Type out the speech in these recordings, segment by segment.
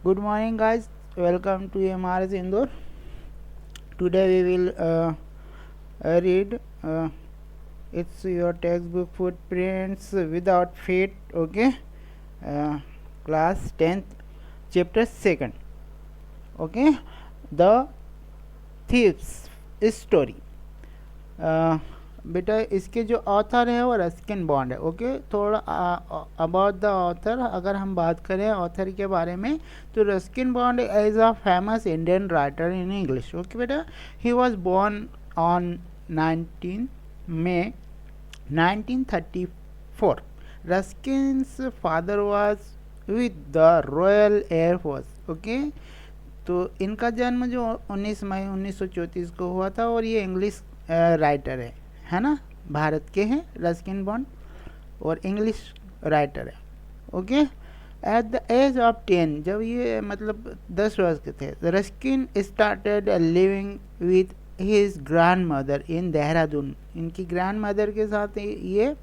Good morning, guys. Welcome to MRS Indore. Today we will read. It's your textbook Footprints Without Feet. Okay. Class 10th, chapter 2nd. Okay. The Thief's Story. बेटा इसके जो author है वो Ruskin Bond है. Okay, थोड़ा about the author अगर हम बात करें ऑथर के बारे में, तो Ruskin Bond is a famous Indian writer in English. Okay बेटा, he was born on 19 May 1934. Ruskin's father was with the royal Air Force. Okay, तो इनका जन्म जो 19 मई 1934 को हुआ था, और ये इंग्लिश राइटर है ना, भारत के हैं रस्किन बॉन्ड, और इंग्लिश राइटर है. Okay, at the age of 10, जब ये मतलब 10 वर्ष के थे, Ruskin started living with his grandmother in Dehradun. इनकी ग्रैंड मदर के साथ ये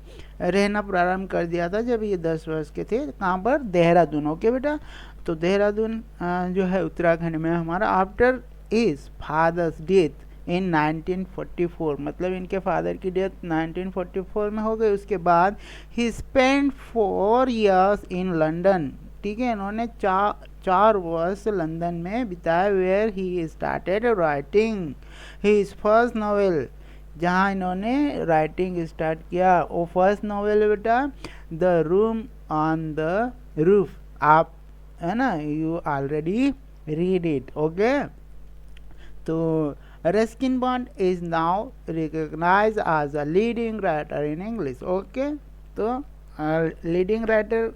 रहना प्रारंभ कर दिया था जब ये 10 वर्ष के थे. कहाँ पर? देहरादून. ओके बेटा, तो देहरादून जो है उत्तराखंड में हमारा. After is father's death in 1944, मतलब इनके फादर की डेथ 1944 में हो गई. उसके बाद he spend 4 years in London. ठीक है, इन्होंने 4 वर्ष लंदन में बिताए, where he started writing his first novel, जहाँ इन्होंने राइटिंग स्टार्ट किया. वो फर्स्ट नॉवेल बेटा the room on the roof. आप है ना, you already read it. Okay, तो Ruskin Bond is now recognised as a leading writer in English. Okay, तो लीडिंग राइटर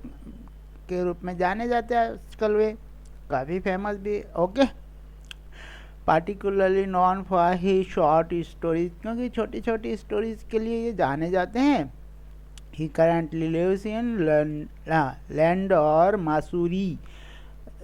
के रूप में जाने जाते हैं आजकल, वे काफ़ी फेमस भी. Okay, particularly non for he short stories, क्योंकि छोटी छोटी स्टोरीज के लिए ये जाने जाते हैं. ही करंटली लिव्स इन लैंड और मसूरी.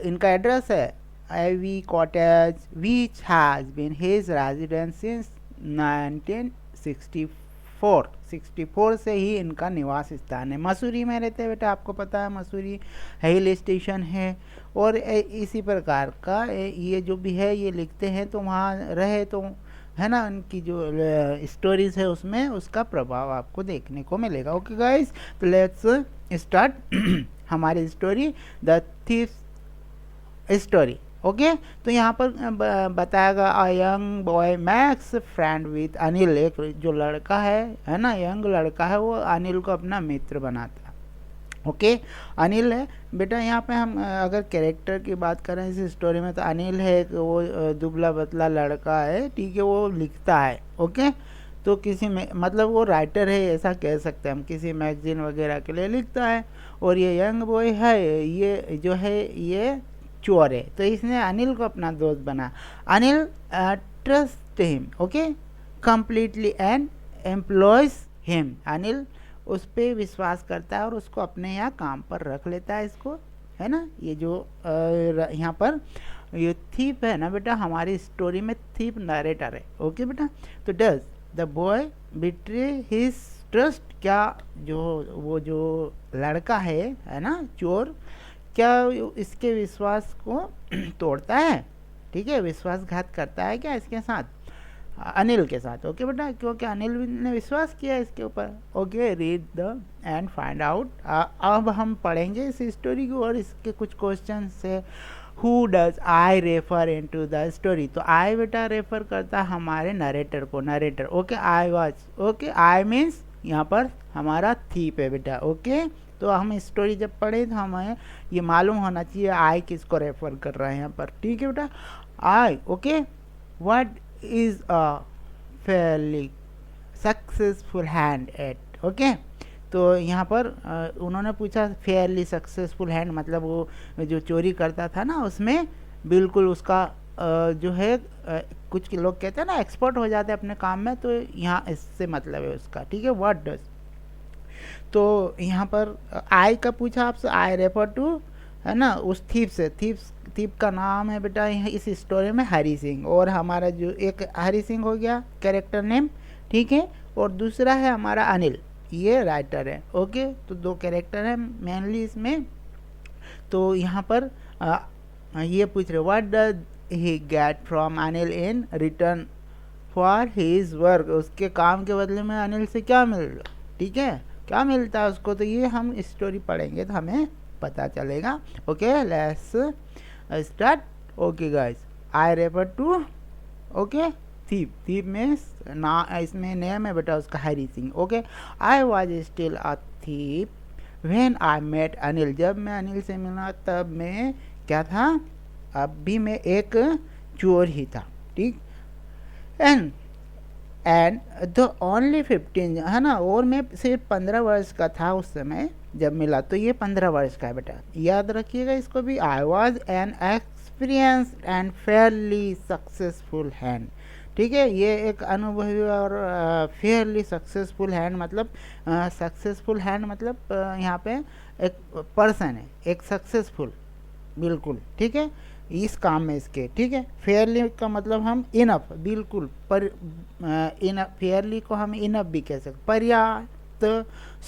इनका एड्रेस है Ivy Cottage, which has been his residence since 1964. 64 से ही इनका निवास स्थान है. मसूरी में रहते हैं बेटा, आपको पता है मसूरी हिल स्टेशन है. और इसी प्रकार का ये जो भी है ये लिखते हैं, तो वहाँ रहे तो है ना, उनकी जो स्टोरीज है उसमें उसका प्रभाव आपको देखने को मिलेगा. ओके गाइस, तो लेट्स स्टार्ट हमारी story, the thieves story. Okay, तो यहाँ पर बताया गया a young boy max friend with Anil. एक जो लड़का है ना, यंग लड़का है, वो अनिल को अपना मित्र बनाता है. ओके, अनिल है बेटा. यहाँ पे हम अगर कैरेक्टर की बात करें इस स्टोरी में, तो अनिल है एक वो दुबला पतला लड़का है. ठीक है, वो लिखता है. ओके, तो किसी में मतलब वो राइटर है ऐसा कह सकते हैं हम, किसी मैगजीन वगैरह के लिए लिखता है. और ये यंग बॉय है, ये जो है ये चोर है. तो इसने अनिल को अपना दोस्त बना. Anil trust him. Okay, completely and employees him. Anil उस पर विश्वास करता है और उसको अपने यहाँ काम पर रख लेता है. इसको है ना, ये जो यहाँ पर ये थीप है ना बेटा, हमारी स्टोरी में थीप नरेटर है. ओके बेटा, तो does the boy betray his trust. क्या जो वो जो लड़का है ना चोर, क्या इसके विश्वास को तोड़ता है? ठीक है, विश्वासघात करता है क्या इसके साथ, अनिल के साथ. ओके बेटा, क्योंकि अनिल ने विश्वास किया इसके ऊपर. Okay, read the end find out. अब हम पढ़ेंगे इस स्टोरी को और इसके कुछ क्वेश्चन है. Who does I refer in to the story. तो आई बेटा रेफर करता है हमारे नरेटर को. Narrator. Okay, I was. Okay, I means यहाँ पर हमारा थीप है बेटा. ओके, तो हम स्टोरी जब पढ़े तो हमें ये मालूम होना चाहिए आई किसको रेफर कर रहे हैं यहाँ पर. ठीक है बेटा, I. Okay, what is a fairly successful hand at. Okay, तो यहाँ पर उन्होंने पूछा फेयरली सक्सेसफुल हैंड, मतलब वो जो चोरी करता था ना उसमें बिल्कुल उसका जो है कुछ लोग कहते हैं ना एक्सपर्ट हो जाते हैं अपने काम में, तो यहाँ इससे मतलब है उसका. ठीक है, व्हाट डज. तो यहाँ पर आई का पूछा आपसे, आई रेफर टू है ना उस थीप से. थीप का नाम है बेटा इस स्टोरी में हरी सिंह. और हमारा जो एक हरी सिंह हो गया कैरेक्टर नेम. ठीक है, और दूसरा है हमारा अनिल, ये राइटर है. ओके, तो 2 कैरेक्टर हैं मेनली इसमें. तो यहाँ पर ये पूछ रहे what does he get from Anil in return for his work, उसके काम के बदले में अनिल से क्या मिल रहा, ठीक है, क्या मिलता है उसको, तो ये हम स्टोरी पढ़ेंगे तो हमें पता चलेगा। Okay let's start. Okay guys, I refer to, okay, thief, thief में ना, इसमें नेम है बेटा उसका Hari Singh. Okay, I was still a thief when I met Anil, जब मैं अनिल से मिला तब मैं क्या था, अब भी मैं एक चोर ही था, ठीक। एंड द ओनली 15, है ना, और मैं सिर्फ 15 वर्ष का था उस समय जब मिला, तो ये 15 वर्ष का है बेटा, याद रखिएगा इसको भी। I was an experienced and Fairlie successful hand, ठीक है, ये एक अनुभवी और फेयरली सक्सेसफुल हैंड, मतलब सक्सेसफुल हैंड मतलब यहाँ पे एक पर्सन है, एक सक्सेसफुल, बिल्कुल, ठीक है, इस काम में इसके, ठीक है। फेयरली का मतलब हम इनफ, बिल्कुल, पर इनफ, फेयरली को हम इनफ भी कह सकते, पर्याप्त,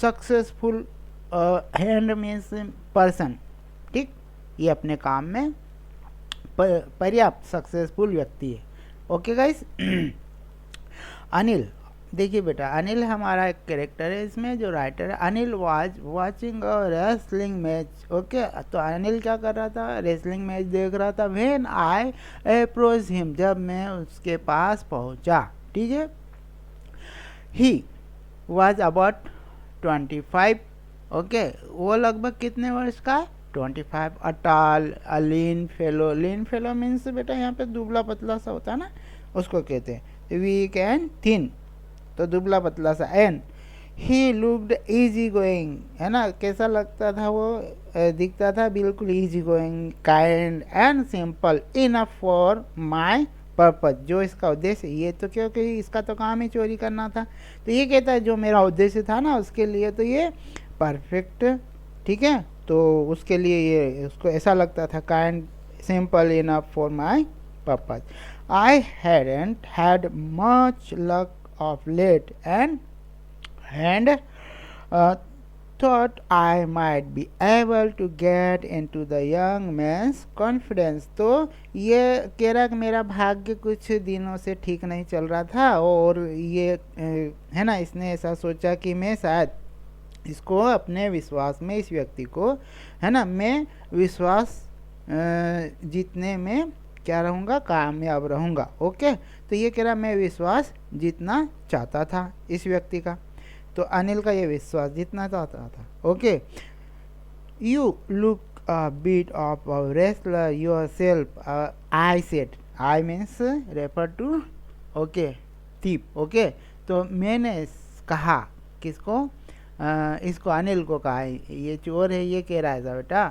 सक्सेसफुल, हैंड मीन्स पर्सन, ठीक, ये अपने काम में पर्याप्त सक्सेसफुल व्यक्ति है। Okay guys. अनिल, देखिए बेटा, अनिल हमारा एक कैरेक्टर है इसमें, जो राइटर है, Anil was watching a wrestling match. Okay, तो अनिल क्या कर रहा था, रेसलिंग मैच देख रहा था। व्हेन आई अप्रोच हिम, जब मैं उसके पास पहुंचा, ठीक है। ही वाज अबाउट 25, ओके, वो लगभग कितने वर्ष का है, 25। अ टाल, अ लीन फेलो, लीन फेलो मीन्स बेटा यहाँ पे दुबला पतला सा होता है ना, उसको कहते हैं। वीक एंड थिन, तो दुबला पतला सा। And he looked easy going, है ना, कैसा लगता था वो, दिखता था बिल्कुल easy going, kind and simple enough for my purpose, जो इसका उद्देश्य, ये तो क्योंकि इसका तो काम ही चोरी करना था, तो ये कहता है जो मेरा उद्देश्य था ना उसके लिए तो ये परफेक्ट, ठीक है, तो उसके लिए ये उसको ऐसा लगता था, kind simple enough for my purpose. I hadn't had much luck of late and thought I might be able to get into the young man's confidence। तो ये कह रहा कि मेरा भाग्य कुछ दिनों से ठीक नहीं चल रहा था, और ये है ना, इसने ऐसा सोचा कि मैं शायद इसको अपने विश्वास में, इस व्यक्ति को, है ना, मैं विश्वास जीतने में क्या रहूँगा, कामयाब रहूँगा। ओके, तो ये कह रहा मैं विश्वास जीतना चाहता था इस व्यक्ति का, तो अनिल का ये विश्वास जीतना चाहता था। Okay, you look a bit of a wrestler yourself, I said, I means refer to, okay, thief. Okay, तो मैंने कहा किसको, इसको अनिल को कहा, ये चोर है, ये कह रहा है बेटा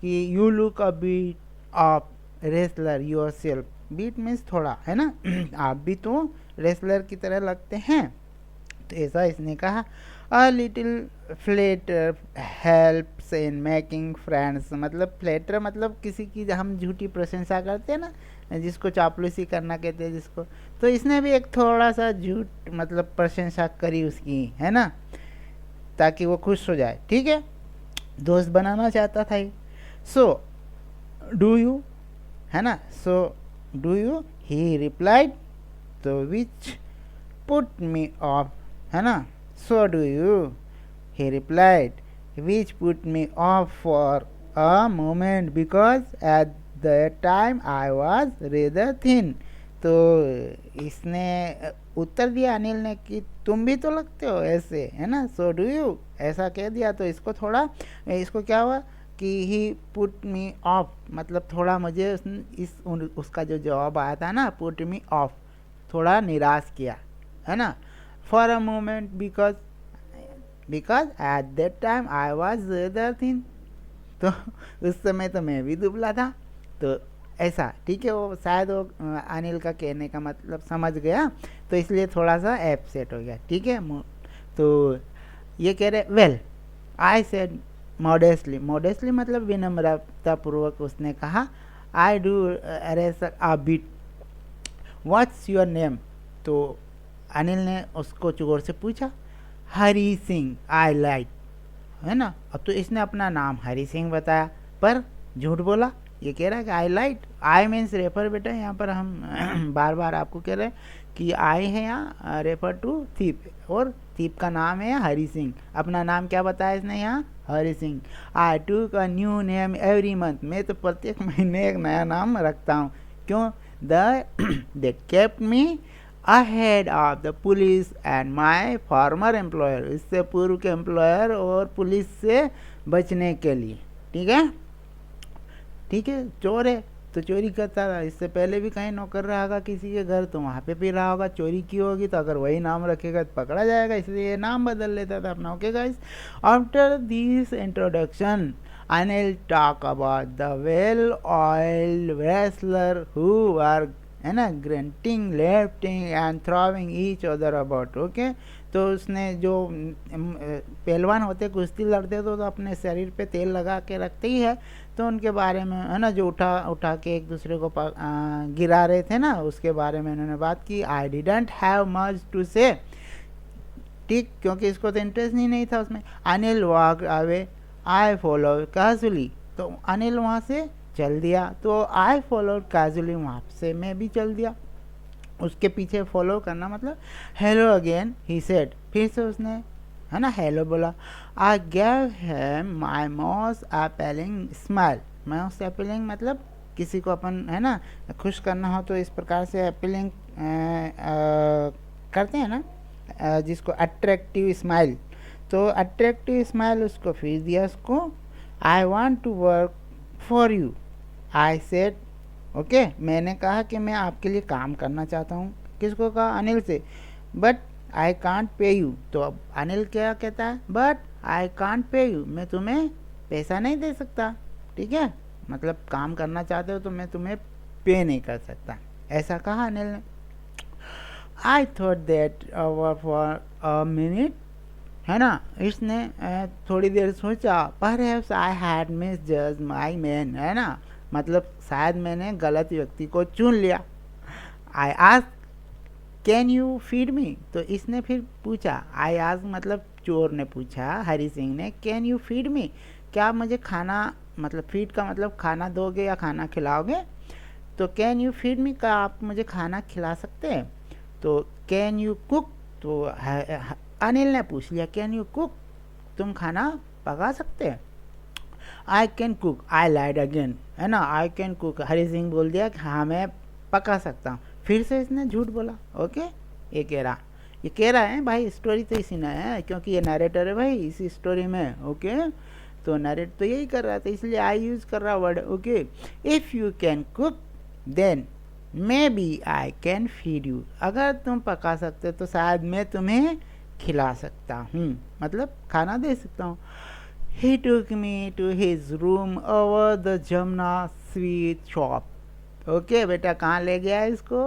कि you look a bit of wrestler yourself, bit means थोड़ा, है ना, आप भी तो रेसलर की तरह लगते हैं, तो ऐसा इसने कहा। A little flatter helps in making friends, मतलब फ्लेटर मतलब किसी की हम झूठी प्रशंसा करते हैं ना, जिसको चापलूसी करना कहते हैं जिसको, तो इसने भी एक थोड़ा सा झूठ मतलब प्रशंसा करी उसकी, है ना, ताकि वो खुश हो जाए, ठीक है, दोस्त बनाना चाहता था ये। सो डू यू, है ना, so do you, he replied, तो विच पुट मी ऑफ, है ना, so do you, he replied, which put me of for a moment because at the time I was rather thin. तो इसने उत्तर दिया अनिल ने कि तुम भी तो लगते हो ऐसे, है ना, सो डू यू, ऐसा कह दिया, तो इसको थोड़ा, इसको क्या हुआ कि ही पुट मी ऑफ, मतलब थोड़ा मुझे उसका जो जवाब आया था ना, पुट मी ऑफ, थोड़ा निराश किया, है ना, for a moment because at that time I was rather thin, तो उस समय तो मैं भी दुबला था, तो ऐसा, ठीक है, वो शायद वो अनिल का कहने का मतलब समझ गया, तो इसलिए थोड़ा सा अपसेट हो गया, ठीक है। तो ये कह रहे well I said modestly, modestly मतलब विनम्रतापूर्वक उसने कहा, I do racer a bit, what's your name, तो अनिल ने उसको चोर से पूछा, हरी सिंह, आई लाइक, है ना, अब तो इसने अपना नाम हरी सिंह बताया पर झूठ बोला, ये कह रहा है कि आई लाइट, आई मीन्स रेफर बेटा, यहाँ पर हम बार बार आपको कह रहे हैं कि आई है यहाँ रेफर टू थीप, और थीप का नाम है हरी सिंह। अपना नाम क्या बताया इसने यहाँ, हरी सिंह। आई टूक a new name every month, मैं तो प्रत्येक महीने एक नया नाम रखता हूँ। क्यों? They kept me ahead of the police and my farmer employer, इससे पूर्व के एम्प्लॉयर और पुलिस से बचने के लिए। ठीक है, ठीक है। चोर है तो चोरी करता था, इससे पहले भी कहीं नौकर रहा होगा किसी के घर, तो वहाँ पे भी रहा होगा, चोरी की होगी, तो अगर वही नाम रखेगा तो पकड़ा जाएगा, इसलिए ये नाम बदल लेता था अपना। Okay guys, after this introduction Anil talk about the well oiled wrestler who are, है ना, grunting, lifting and throwing each other about. Okay, तो उसने जो पहलवान होते, कुश्ती लड़ते तो अपने शरीर पे तेल लगा के रखते ही है, तो उनके बारे में, है ना, जो उठा के एक दूसरे को गिरा रहे थे ना, उसके बारे में उन्होंने बात की। I didn't have much to say, ठीक, क्योंकि इसको तो इंटरेस्ट नहीं था उसमें। Anil walk away, I follow casually, तो अनिल वहाँ से चल दिया, तो आई फॉलो कैजुअली, वहाँ से मैं भी चल दिया, उसके पीछे फॉलो करना मतलब। हेलो अगेन ही सेड, फिर से उसने, है ना, हेलो बोला। I gave him my most appealing smile, most appealing मतलब किसी को अपन, है ना, खुश करना हो तो इस प्रकार से अपीलिंग करते हैं ना, जिसको अट्रैक्टिव स्माइल, तो अट्रैक्टिव स्माइल उसको फिर दिया उसको। I want to work for you, I said, okay, मैंने कहा कि मैं आपके लिए काम करना चाहता हूँ। किसको कहा? अनिल से। But I can't pay you, तो अब अनिल क्या कहता है? But I can't pay you, मैं तुम्हें पैसा नहीं दे सकता। ठीक है, मतलब काम करना चाहते हो तो मैं तुम्हें पे नहीं कर सकता, ऐसा कहा अनिल ने। I thought that for a minute, है ना, इसने थोड़ी देर सोचा। Perhaps I had misjudged my man, है ना, मतलब शायद मैंने गलत व्यक्ति को चुन लिया। I ask can you feed me, तो इसने फिर पूछा, आई आस्क मतलब चोर ने पूछा हरी सिंह ने, कैन यू फीड मी, क्या मुझे खाना, मतलब फीड का मतलब खाना दोगे या खाना खिलाओगे, तो कैन यू फीड मी का आप मुझे खाना खिला सकते हैं। तो कैन यू कुक, तो अनिल ने पूछ लिया कैन यू कुक, तुम खाना पका सकते हैं। I can cook, I lied again, है ना, I can cook, Hari Singh बोल दिया कि हाँ मैं पका सकता हूँ, फिर से इसने झूठ बोला। ओके, ये कह रहा है भाई, स्टोरी तो इसी ने है, क्योंकि ये नरेटर है भाई इसी स्टोरी में। ओके, तो नरेट तो यही कर रहा था, इसलिए आई यूज कर रहा word. Okay, if you can cook then maybe I can feed you, अगर तुम पका सकते तो शायद मैं तुम्हें खिला सकता हूँ, मतलब खाना दे सकता हूँ। He took me to his room over the Jamna sweet shop. Okay बेटा, कहाँ ले गया इसको?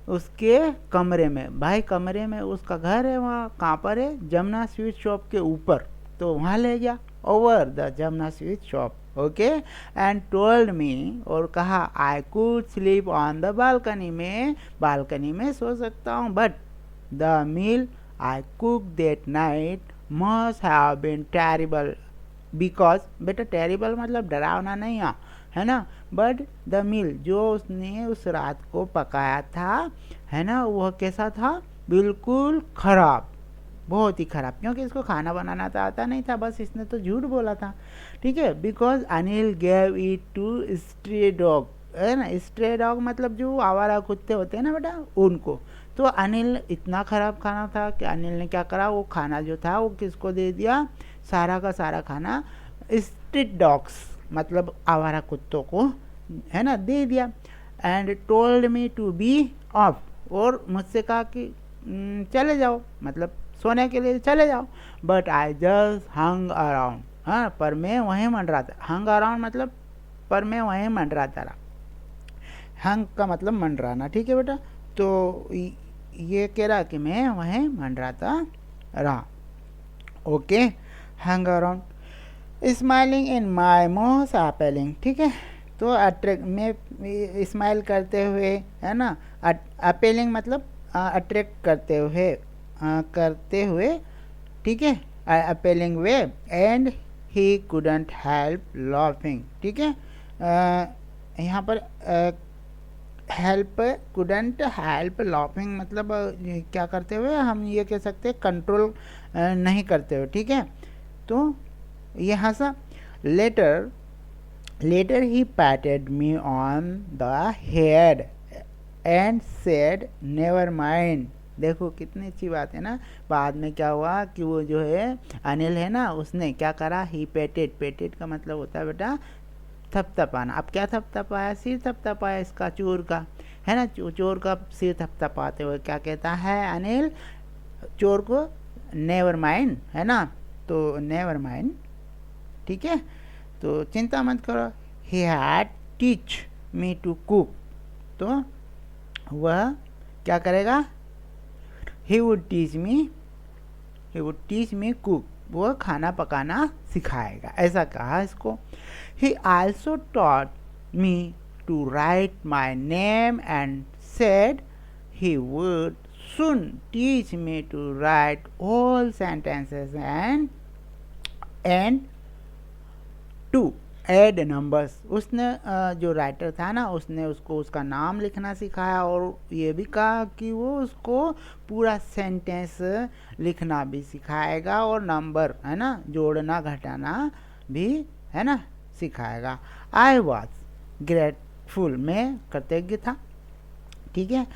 उसके कमरे में, भाई कमरे में उसका घर है, वहाँ कहाँ पर है? जमुना स्वीट शॉप के ऊपर, तो वहाँ ले गया, over the Jamuna sweet shop. Okay, and told me, और कहा I could sleep on the balcony, में बालकनी में सो सकता हूँ, but the meal I cook that night must have been terrible, because, बेटा टेरिबल मतलब डरावना नहीं है ना, बट द मील जो उसने उस रात को पकाया था, है ना, वह कैसा था? बिल्कुल खराब, बहुत ही खराब, क्योंकि इसको खाना बनाना तो आता नहीं था, बस इसने तो झूठ बोला था। ठीक है, because Anil gave it to stray dog, है ना, स्ट्रे डॉग मतलब जो आवारा कुत्ते होते हैं ना बेटा, उनको। तो अनिल, इतना ख़राब खाना था कि अनिल ने क्या करा, वो खाना जो था वो किसको दे दिया? सारा का सारा खाना स्ट्रीट डॉग्स मतलब आवारा कुत्तों को, है ना, दे दिया। And told me to be off, और मुझसे कहा कि चले जाओ, मतलब सोने के लिए चले जाओ। But I just hung around, हाँ, पर मैं वहीं मंडराता, हंग अराउंड मतलब पर मैं वहीं मंडराता रहा, हंग का मतलब मंडराना। ठीक है बेटा, तो ये कह रहा कि मैं वहीं मंडराता रहा। Okay, hung around smiling in my most appealing, ठीक है, तो अट्रैक्ट में स्माइल करते हुए, है ना, अपीलिंग मतलब अट्रैक्ट करते हुए, ठीक है, appealing way, and he couldn't help laughing, ठीक है, यहाँ पर हेल्प कुडंट हेल्प लॉपिंग, मतलब क्या करते हुए, हम ये कह सकते हैं कंट्रोल नहीं करते हुए, ठीक है। तो ये हंसा। Later later he patted me on the head and said never mind. देखो कितनी अच्छी बात है ना। बाद में क्या हुआ कि वो जो है अनिल है ना, उसने क्या करा, ही पेटेड, पेटेड का मतलब होता है बेटा थपथपाना। अब क्या थपथपाया, सिर थपथपाया इसका, चोर का, है ना, चोर का सिर थपथपाते हुए क्या कहता है अनिल चोर को, नेवर माइंड, है ना, तो नेवर माइंड, ठीक है, तो चिंता मत करो। He had teach me to cook, तो वह क्या करेगा, he would teach me cook, वो खाना पकाना सिखाएगा, ऐसा कहा इसको। He also taught me to write my name and said he would soon teach me to write all sentences and to add numbers। उसने जो राइटर था ना, उसने उसको उसका नाम लिखना सिखाया और ये भी कहा कि वो उसको पूरा सेंटेंस लिखना भी सिखाएगा और नंबर, है ना, जोड़ना घटाना भी, है ना, सिखाएगा। आई वॉज ग्रेटफुल, मैं कृतज्ञ था, ठीक है,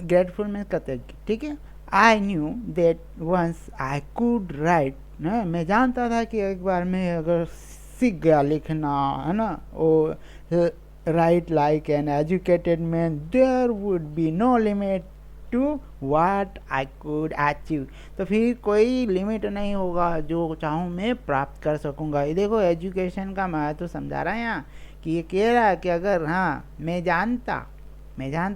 ग्रेटफुल में कृतज्ञ, ठीक है। I knew that once I could write, मैं जानता था कि एक बार मैं अगर सीख गया लिखना, है ना, oh write like an educated man, there would be no limit to what I could achieve. तो फिर कोई लिमिट नहीं होगा, जो चाहूँ मैं प्राप्त कर सकूँगा। ये देखो एजुकेशन का महत्व तो समझा रहा है यहाँ, कि ये कह रहा है कि अगर हाँ मैं जानता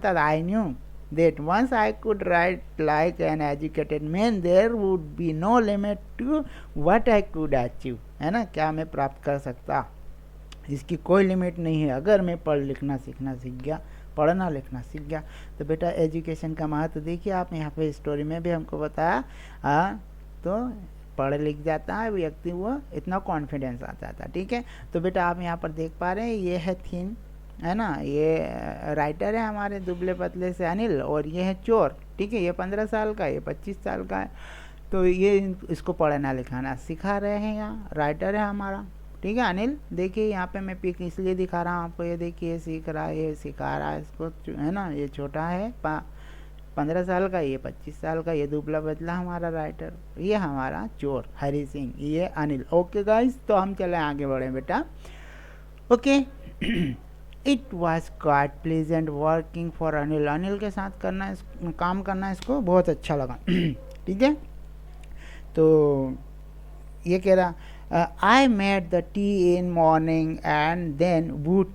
था, I knew that once I could write like an educated man, there would be no limit to what I could achieve, है ना, क्या मैं प्राप्त कर सकता, इसकी कोई लिमिट नहीं है अगर मैं पढ़ना लिखना सीख गया। तो बेटा एजुकेशन का महत्व देखिए आप, यहाँ पे स्टोरी में भी हमको बताया, तो पढ़ लिख जाता है व्यक्ति, वो इतना कॉन्फिडेंस आ जाता है, ठीक है। तो बेटा आप यहाँ पर देख पा रहे हैं, ये है थीम, है ना, ये राइटर है हमारे दुबले पतले से अनिल, और ये है चोर, ठीक है, ये 15 साल का, ये 25 साल का है। तो ये इसको पढ़ना लिखाना सिखा रहे हैं, यहाँ राइटर है हमारा, ठीक है अनिल। देखिए यहाँ पे मैं पिक इसलिए दिखा रहा हूँ आपको, ये देखिए सीख रहा है, ये सिखा रहा है इसको, है ना, ये छोटा है 15 साल का, ये 25 साल का, ये दुबला पतला हमारा राइटर, ये हमारा चोर हरी सिंह, ये अनिल। ओके गाइस, तो हम चले आगे बढ़े बेटा। Okay it was quite pleasant working for Anil, Anil के साथ काम करना इसको बहुत अच्छा लगा, ठीक है। तो ये कह रहा, I made the tea in morning and then would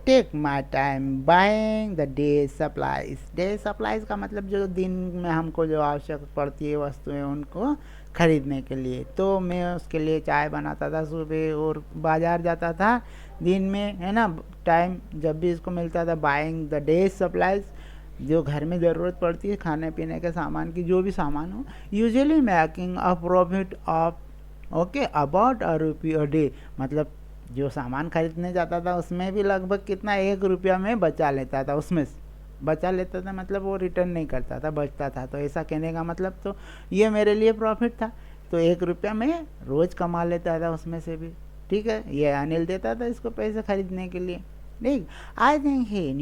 take my time buying the day supplies का मतलब जो दिन में हमको जो आवश्यक पड़ती है वस्तुएं, उनको खरीदने के लिए। तो मैं उसके लिए चाय बनाता था सुबह और बाज़ार जाता था दिन में, है ना, टाइम जब भी इसको मिलता था। बाइंग द डे सप्लाईज, जो घर में ज़रूरत पड़ती है खाने पीने के सामान की, जो भी सामान हो, usually making a profit of okay about ₹1 day, मतलब जो सामान खरीदने जाता था उसमें भी लगभग कितना, ₹1 में बचा लेता था, उसमें बचा लेता था मतलब वो रिटर्न नहीं करता था, बचता था। तो ऐसा कहने का मतलब तो ये मेरे लिए प्रॉफिट था, तो ₹1 में रोज़ कमा लेता था उसमें से भी, ठीक है। ये अनिल देता था इसको पैसे खरीदने के लिए, ठीक। I think he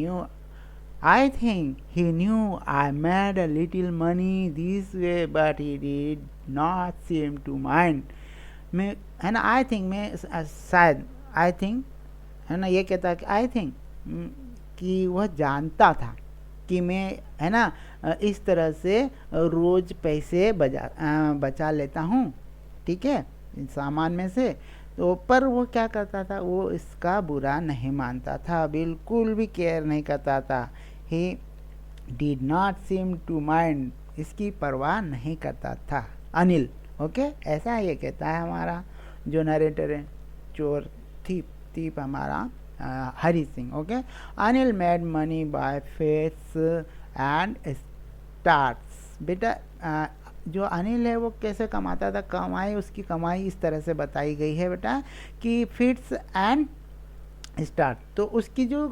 knew I made a little money this way but he did not seem to mind. मैं, है ना, आई थिंक में शायद, आई थिंक, है ना, ये कहता है कि आई थिंक कि वह जानता था कि मैं, है ना, इस तरह से रोज़ पैसे बचा लेता हूँ, ठीक है, सामान में से। तो पर वो क्या करता था, वो इसका बुरा नहीं मानता था, बिल्कुल भी केयर नहीं करता था। He did not seem to mind, इसकी परवाह नहीं करता था अनिल, ओके। ऐसा ये कहता है हमारा जो नरेटर है, चोर थीप हमारा Hari Singh, okay. Anil made money by fits and starts. बेटा जो अनिल है वो कैसे कमाता था, उसकी कमाई इस तरह से बताई गई है बेटा कि फिट्स एंड स्टार्ट। तो उसकी जो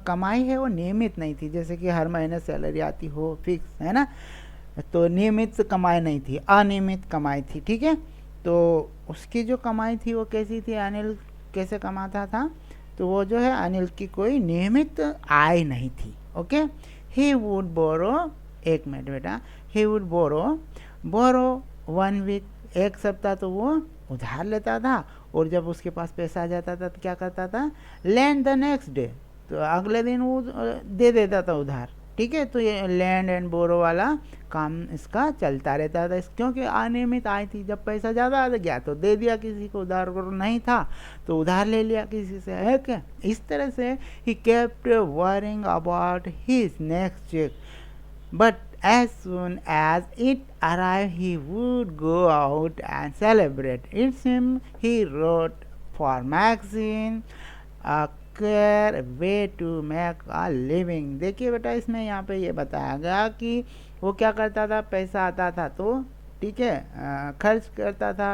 कमाई है वो नियमित नहीं थी, जैसे कि हर महीने सैलरी आती हो फिक्स, है ना। तो नियमित कमाई नहीं थी, अनियमित कमाई थी, ठीक है। तो उसकी जो कमाई थी वो कैसी थी, अनिल कैसे कमाता था, तो वो जो है अनिल की कोई नियमित आय नहीं थी। ओके, ही वुड बोरो, एक मिनट बेटा, ही वुड बोरो 1 वीक, एक सप्ताह तो वो उधार लेता था, और जब उसके पास पैसा आ जाता था तो क्या करता था, लैंड द नेक्स्ट डे, तो अगले दिन वो दे देता था उधार, ठीक है। तो ये लैंड एंड बोरो वाला काम इसका चलता रहता था, क्योंकि अनियमित आय थी, जब पैसा ज़्यादा आ गया तो दे दिया किसी को, उधार नहीं था तो उधार ले लिया किसी से, है क्या। इस तरह से he kept worrying about his next cheque, but as soon as it arrived he would go out and celebrate. It seemed he wrote for magazine a clear way to make a living. देखिए बेटा, इसमें यहाँ पे ये बताया गया कि वो क्या करता था, पैसा आता था तो ठीक है खर्च करता था,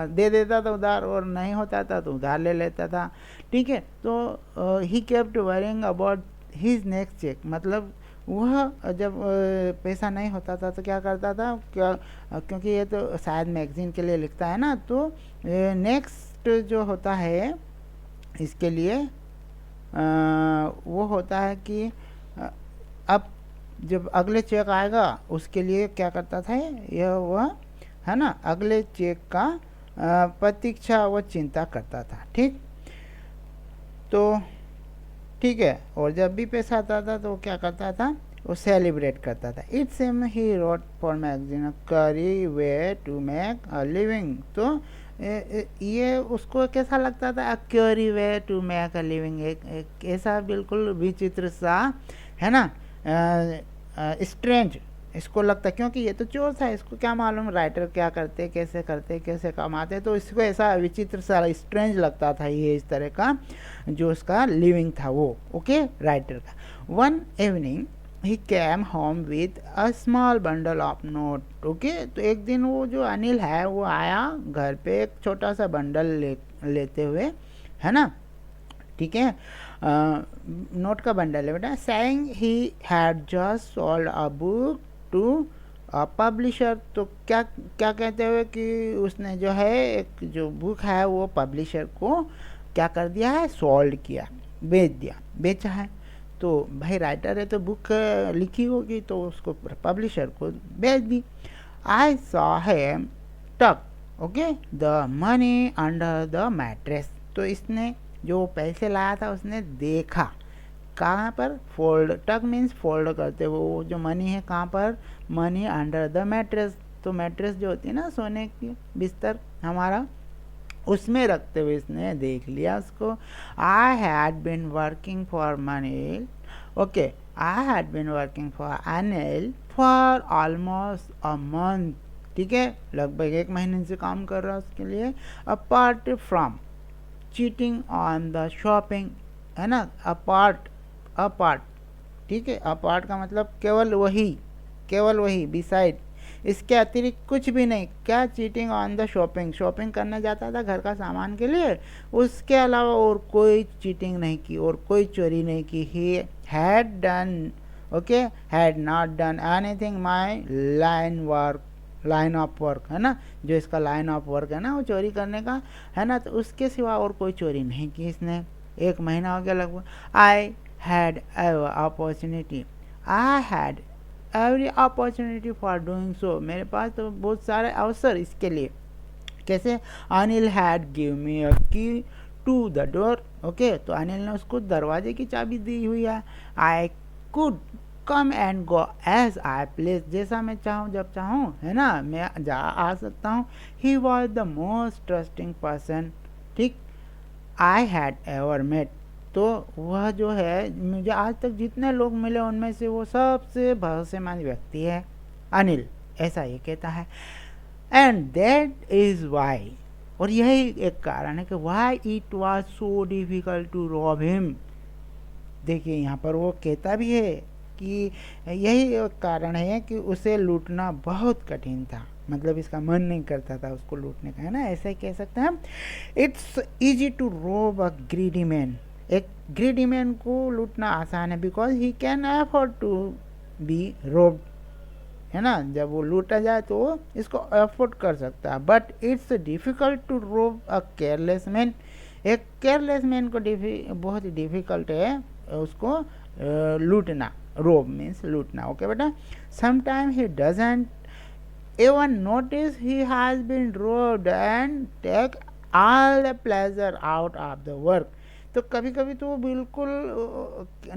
दे देता था उधार, और नहीं होता था तो उधार ले लेता था, ठीक है। तो he kept worrying about his next cheque, मतलब वह जब पैसा नहीं होता था तो क्या करता था, क्योंकि ये तो शायद मैगजीन के लिए लिखता है ना, तो नेक्स्ट जो होता है इसके लिए वो होता है कि अब जब अगले चेक आएगा उसके लिए क्या करता था, यह वह है ना, अगले चेक का प्रतीक्षा व चिंता करता था, ठीक। तो ठीक है, और जब भी पैसा आता था तो वो क्या करता था, वो सेलिब्रेट करता था। It's same he wrote for magazine curious way to make a living, तो ये उसको कैसा लगता था, curious way to make a living, एक ऐसा बिल्कुल विचित्र सा, है ना, स्ट्रेंज इसको लगता, क्योंकि ये तो चोर था, इसको क्या मालूम राइटर क्या करते कैसे कमाते, तो इसको ऐसा विचित्र सा स्ट्रेंज लगता था ये, इस तरह का जो उसका लिविंग था वो, ओके, राइटर का। One evening he cam home with a small bundle of note, okay. तो एक दिन वो जो अनिल है वो आया घर पे एक छोटा सा बंडल लेते हुए, है ना, ठीक है, नोट का बंडल है बेटा। Saying he had just sold a book to publisher, तो क्या क्या कहते हुए कि उसने जो है एक जो बुक है वो पब्लिशर को क्या कर दिया है, सोल्ड किया, बेचा है। तो भाई राइटर है तो बुक लिखी होगी तो उसको पब्लिशर को बेच दी। आई सॉ हिम टक, okay, the money under the mattress, तो इसने जो पैसे लाया था उसने देखा कहाँ पर, फोल्ड, टक मीन्स फोल्ड करते, वो जो मनी है कहाँ पर, मनी अंडर द मैट्रेस, तो मैट्रेस जो होती है ना सोने की बिस्तर हमारा, उसमें रखते हुए इसने देख लिया उसको। I had been working for Anil, okay, I had been working for Anil for almost a month, ठीक है, लगभग 1 महीने से काम कर रहा है उसके लिए। Apart from cheating on the shopping, है ना, अपार्ट, ठीक है, अपार्ट का मतलब केवल वही, बिसाइड, इसके अतिरिक्त कुछ भी नहीं, क्या, चीटिंग ऑन द शॉपिंग करने जाता था घर का सामान के लिए, उसके अलावा और कोई चीटिंग नहीं की और कोई चोरी नहीं की। He had done, okay, had not done anything my line of work, है ना, जो इसका लाइन ऑफ वर्क है ना वो चोरी करने का, है ना, तो उसके सिवा और कोई चोरी नहीं की इसने। 1 महीना हो गया लगभग। I had every opportunity for doing so, मेरे पास तो बहुत सारे अवसर इसके लिए। कैसे, अनिल हैड गिव मी अ की टू द डोर, ओके, तो अनिल ने उसको दरवाजे की चाबी दी हुई है। I could come and go as I place, जैसा मैं चाहूँ जब चाहूँ, है ना, मैं आ सकता हूँ। He was the most trusting person, ठीक, आई हैड एवर मेट, तो वह जो है मुझे आज तक जितने लोग मिले उनमें से वो सबसे भरोसेमंद व्यक्ति है अनिल, ऐसा ये कहता है। एंड दैट इज वाई, और यही एक कारण है कि why it was so difficult to rob him. देखिए यहाँ पर वो कहता भी है कि यही एक कारण है कि उसे लूटना बहुत कठिन था, मतलब इसका मन नहीं करता था उसको लूटने का, है ना, ऐसा ही कह सकते हैं हम। It's easy to rob a greedy man, एक ग्रीडी मैन को लूटना आसान है because he can afford to be robbed, है ना। जब वो लूटा जाए तो वो इसको अफोर्ड कर सकता है। But it's difficult to rob a careless man, एक केयरलेस मैन को बहुत ही डिफ़िकल्ट है उसको लूटना। रोब मीन्स लूटना। ओके बेटा, sometime he doesn't even notice he has been robbed and take all the pleasure out of the work। तो कभी कभी तो वो बिल्कुल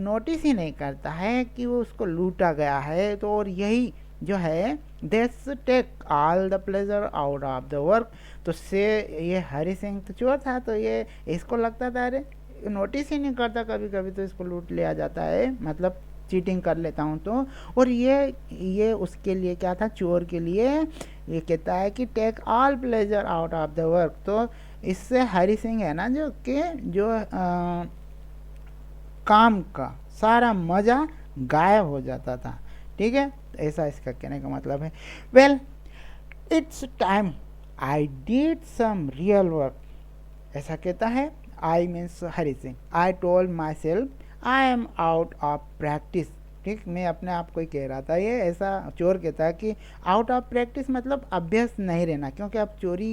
नोटिस ही नहीं करता है कि वो उसको लूटा गया है। तो और यही जो है this take all the pleasure out of the work. तो से ये हरि सिंह तो चोर था, तो ये इसको लगता था अरे नोटिस ही नहीं करता, कभी कभी तो इसको लूट लिया जाता है, मतलब चीटिंग कर लेता हूँ तो। और ये उसके लिए क्या था, चोर के लिए ये कहता है कि take all pleasure out of the work. तो इससे हरि सिंह है ना जो कि जो काम का सारा मज़ा गायब हो जाता था। ठीक है, ऐसा इसका कहने का मतलब है। Well it's time I did some real work, ऐसा कहता है। I means Hari Singh. I told myself I am out of practice. ठीक, मैं अपने आप को ही कह रहा था ये, ऐसा चोर कहता है कि आउट ऑफ प्रैक्टिस मतलब अभ्यस्त नहीं रहना, क्योंकि अब चोरी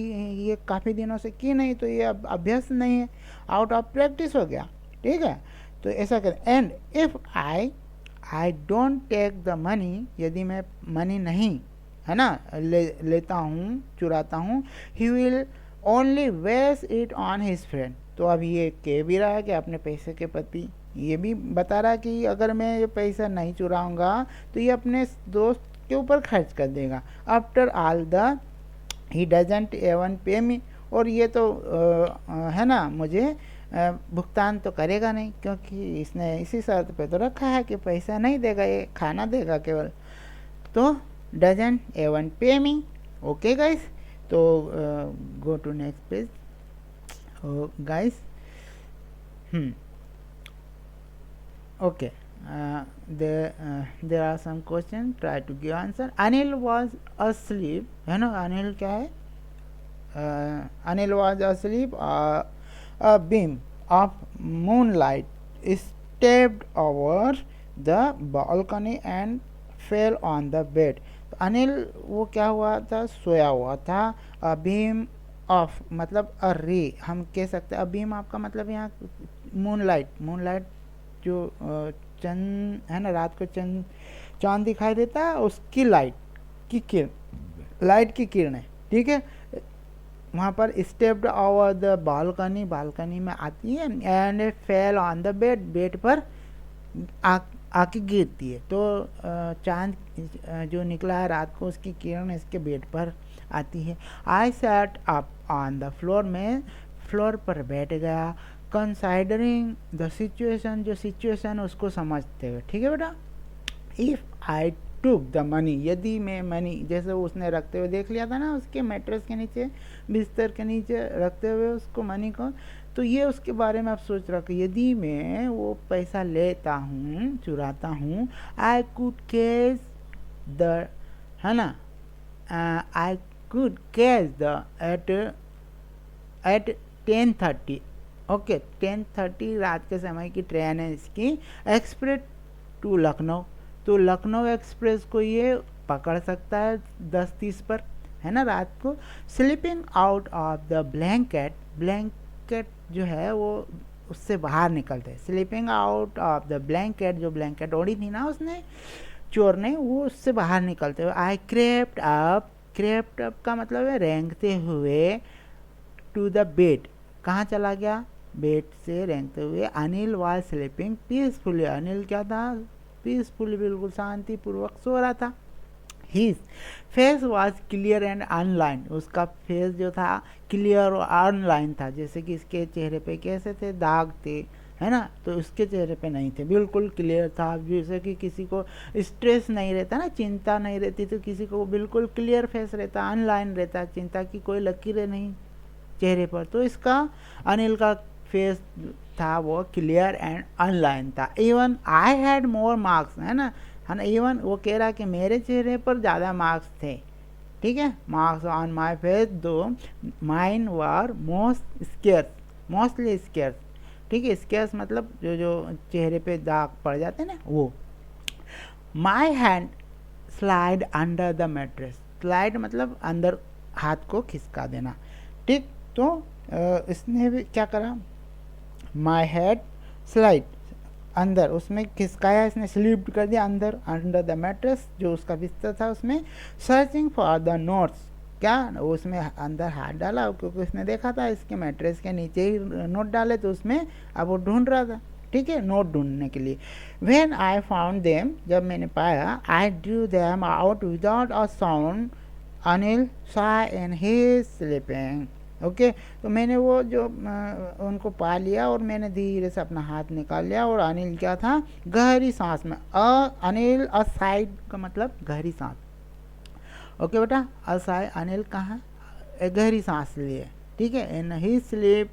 ये काफ़ी दिनों से की नहीं तो ये अब अभ्यस्त नहीं है, आउट ऑफ प्रैक्टिस हो गया। ठीक है, तो ऐसा कहते। And if I don't take the money, यदि मैं मनी नहीं है ना लेता हूँ, चुराता हूँ, he will only waste it on his friend. तो अब ये कह भी रहा है कि अपने पैसे के प्रति ये भी बता रहा है कि अगर मैं ये पैसा नहीं चुराऊंगा तो ये अपने दोस्त के ऊपर खर्च कर देगा। After all the he doesn't even pay me, और ये तो है ना मुझे भुगतान तो करेगा नहीं, क्योंकि इसने इसी शर्त पे तो रखा है कि पैसा नहीं देगा, ये खाना देगा केवल। तो doesn't even pay me. Okay guys, तो go to next page guys. Okay, there are some questions, try to give answer। Anil was asleep, है ना, अनिल क्या है, Anil was asleep, a beam of moonlight stepped over the balcony and fell on the bed। तो अनिल वो क्या हुआ था, सोया हुआ था। a beam of मतलब a ray, हम कह सकते हैं। a beam आपका मतलब यहाँ मूनलाइट जो चंद है ना, रात को चांद दिखाई देता है, उसकी लाइट की किरणें। ठीक है, वहाँ पर स्टेप्ड ओवर द बालकनी में आती है। And fell on the bed पर आके गिरती है। तो चांद जो निकला है रात को, उसकी किरण इसके बेड पर आती है। I sat up on the floor, में फ्लोर पर बैठ गया। कंसाइडरिंग द सिचुएशन, जो सिचुएशन उसको समझते हुए। ठीक है बेटा, if I took the money, यदि मैं मनी, जैसे उसने रखते हुए देख लिया था ना उसके मैट्रेस के नीचे, बिस्तर के नीचे रखते हुए उसको मनी को, तो ये उसके बारे में आप सोच रहा कि यदि मैं वो पैसा लेता हूँ, चुराता हूँ, आई कुड कैच द, है ना, I could catch the at 10:30। Okay, 10:30 रात के समय की ट्रेन है इसकी, एक्सप्रेस टू लखनऊ। तो लखनऊ एक्सप्रेस को ये पकड़ सकता है 10:30 पर, है ना, रात को। Sleeping out of the blanket जो है वो उससे बाहर निकलते हैं। Sleeping out of the blanket, जो ब्लैंकेट ओढ़ी थी ना उसने, चोर ने, वो उससे बाहर निकलते हुए। आई क्रेप्ट अप का मतलब है रेंगते हुए, टू द बेड, कहाँ चला गया, बेड से रेंगते हुए। Anil was sleeping peacefully, Anil क्या था, पीसफुली, बिल्कुल शांति पूर्वक सो रहा था। His face was clear and online, उसका फेस जो था क्लियर और अनलाइन था। जैसे कि इसके चेहरे पे कैसे थे, दाग थे, है ना, तो उसके चेहरे पे नहीं थे, बिल्कुल क्लियर था। जैसे कि किसी को स्ट्रेस नहीं रहता ना, चिंता नहीं रहती, तो किसी को बिल्कुल क्लियर फेस रहता, अनलाइन रहता, चिंता की कोई लकीरें नहीं चेहरे पर। तो इसका अनिल का फेस था वो क्लियर एंड अनलाइन था। Even I had more marks, है ना, इवन वो कह रहा कि मेरे चेहरे पर ज़्यादा मार्क्स थे। ठीक है, मार्क्स ऑन माई फेस दो माइन वर मोस्टली स्केर्स। ठीक है, स्केर्स मतलब जो जो चेहरे पे दाग पड़ जाते हैं ना वो। My hand slide under the mattress, slide मतलब अंदर हाथ को खिसका देना, ठीक। तो इसने भी क्या करा, माई हेड स्लाइड अंदर, उसमें खिसकाया इसने, स्लिप्ड कर दिया अंदर, अंडर द मैट्रेस जो उसका बिस्तर था उसमें, सर्चिंग फॉर द नोट्स, क्या उसमें अंदर हाथ डाला क्योंकि उसने देखा था इसके मैट्रेस के नीचे ही नोट डाले, तो उसमें अब वो ढूंढ रहा था, ठीक है, नोट ढूंढने के लिए। व्हेन आई फाउंड देम, जब मैंने पाया, I drew them out without a sound, Anil सा एंड ही स्लीपिंग। ओके, तो मैंने वो जो उनको पा लिया और मैंने धीरे से अपना हाथ निकाल लिया, और अनिल क्या था, गहरी सांस में। अनिल असाइड का मतलब गहरी सांस। ओके बेटा, असाइड अनिल कहाँ, गहरी सांस लिए, ठीक है। In he sleep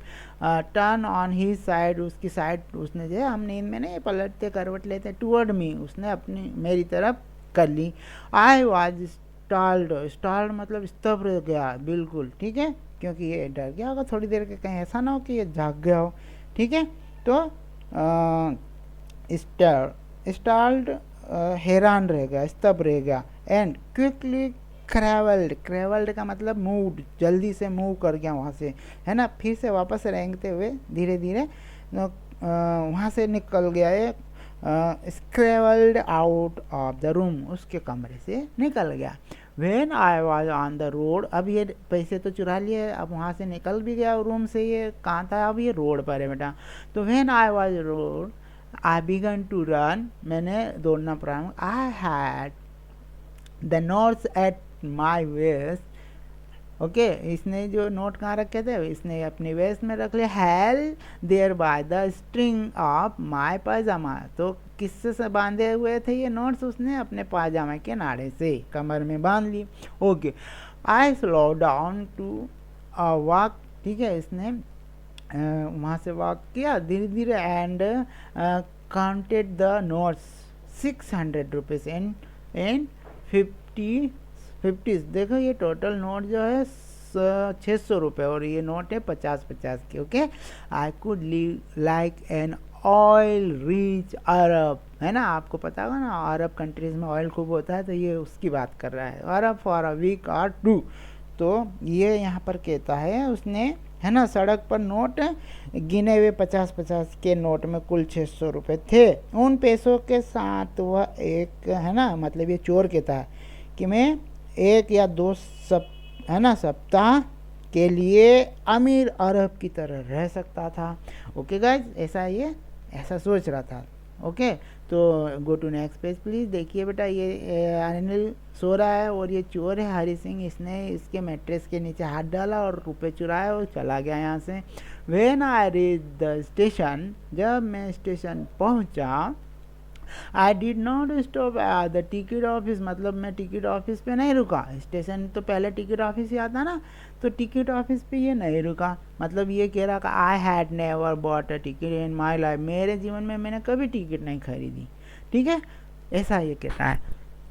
turn on he side, उसकी साइड उसने जो है, हम नींद में नहीं पलटते करवट लेते, टूवर्ड मी, उसने अपनी मेरी तरफ कर ली। आई वॉज स्टाल्ड, स्टाल्ड मतलब स्तब्ध रह गया बिल्कुल, ठीक है, क्योंकि ये डर गया होगा थोड़ी देर के, कहीं ऐसा ना हो कि ये जाग गया हो, ठीक है। तो स्टाल्ड हैरान रह गया, स्तब्ध रह गया। एंड क्विकली क्रेवल्ड, क्रेवल्ड का मतलब मूव, जल्दी से मूव कर गया वहाँ से, है ना, फिर से वापस रेंगते हुए धीरे धीरे वहाँ से निकल गया, ये स्क्रेवल्ड आउट ऑफ द रूम, उसके कमरे से निकल गया। When I was on the road, अब ये पैसे तो चुरा लिए, अब वहाँ से निकल भी गया रूम से, ये कहाँ था, अब ये रोड पर है बेटा। तो when I was road, I began to run, मैंने दौड़ना प्रारंभ। I had the notes at my waist, okay, इसने जो नोट कहाँ रखे थे, इसने अपने वेस्ट में रख लिया। Held there by the string of my pyjama, तो किससे से बांधे हुए थे ये नोट्स, उसने अपने पायजामा के नाड़े से कमर में बांध ली। Okay, I slow down to walk, ठीक है, इसने वहाँ से वॉक किया धीरे धीरे, and counted the notes 600 rupees in 50 देखो ये टोटल नोट जो है 600 रुपये, और ये नोट है 50-50 के। Okay, I could live like an oil rich Arab, है ना, आपको पता होगा ना अरब कंट्रीज में ऑयल खूब होता है, तो ये उसकी बात कर रहा है, अरब फॉर अ वीक और 2। तो ये यहाँ पर कहता है उसने, है ना, सड़क पर नोट गिने हुए 50-50 के नोट में कुल 600 रुपये थे। उन पैसों के साथ वह एक, है ना, मतलब ये चोर कहता है कि मैं 1 या 2 है ना सप्ताह के लिए अमीर अरब की तरह रह सकता था। ओके गाइज, ऐसा ये ऐसा सोच रहा था। ओके, तो go to next page please. देखिए बेटा, ये अनिल सो रहा है और ये चोर है हरी सिंह, इसने इसके मैट्रेस के नीचे हाथ डाला और रुपए चुराए और चला गया यहाँ से। When I reach the station, जब मैं स्टेशन पहुँचा, आई did not stop at the ticket office, मतलब मैं टिकट ऑफिस पे नहीं रुका, स्टेशन तो पहले टिकट ऑफिस ही आता ना, तो टिकट ऑफिस पे ये नहीं रुका, मतलब ये कह रहा कि I had never bought a ticket in my life, मेरे जीवन में मैंने कभी टिकट नहीं खरीदी, ठीक है, ऐसा ये कहता है,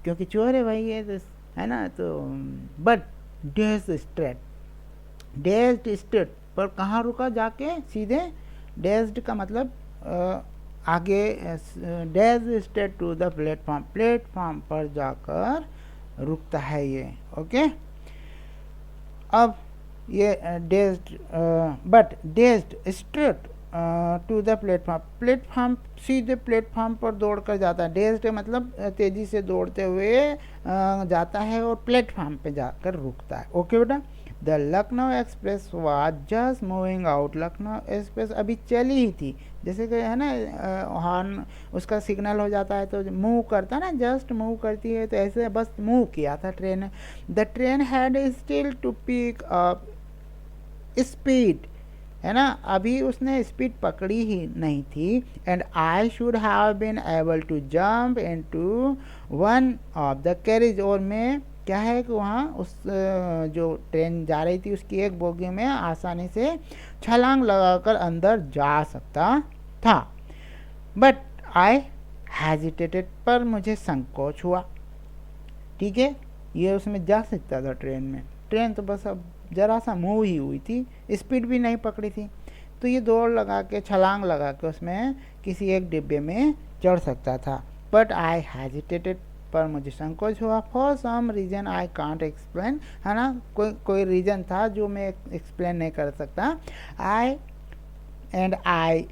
क्योंकि चोर है भाई ये, तो है ना। तो बट डेज स्ट्रेट पर कहाँ रुका जाके, सीधे डेज्ड का मतलब आगे, dash straight to the platform, platform पर जाकर रुकता है ये। ओके, अब ये dashed, but dashed straight to the platform, platform सीधे प्लेटफॉर्म पर दौड़ कर जाता है, डेज्ड मतलब तेज़ी से दौड़ते हुए जाता है और प्लेटफॉर्म पे जाकर रुकता है। ओके बेटा, the Lucknow express was just moving out, Lucknow express अभी चली ही थी, जैसे कि है ना हॉर्न उसका सिग्नल हो जाता है तो मूव करता है ना, जस्ट मूव करती है, तो ऐसे बस मूव किया था train. The train had still to pick up speed, है ना, अभी उसने स्पीड पकड़ी ही नहीं थी। And I should have been able to jump into one of the carriage, और मैं क्या है कि वहाँ उस जो ट्रेन जा रही थी उसकी एक बोगी में आसानी से छलांग लगाकर अंदर जा सकता था। बट आई हेजिटेटेड, पर मुझे संकोच हुआ, ठीक है, ये उसमें जा सकता था ट्रेन में, ट्रेन तो बस अब जरा सा मूव ही हुई थी, स्पीड भी नहीं पकड़ी थी, तो ये दौड़ लगा के, छलांग लगा के उसमें किसी एक डिब्बे में चढ़ सकता था। बट आई हेजिटेटेड, पर मुझे संकोच हुआ। For some reason I can't explain, है ना, कोई रीज़न था जो मैं एक्सप्लेन नहीं कर सकता। I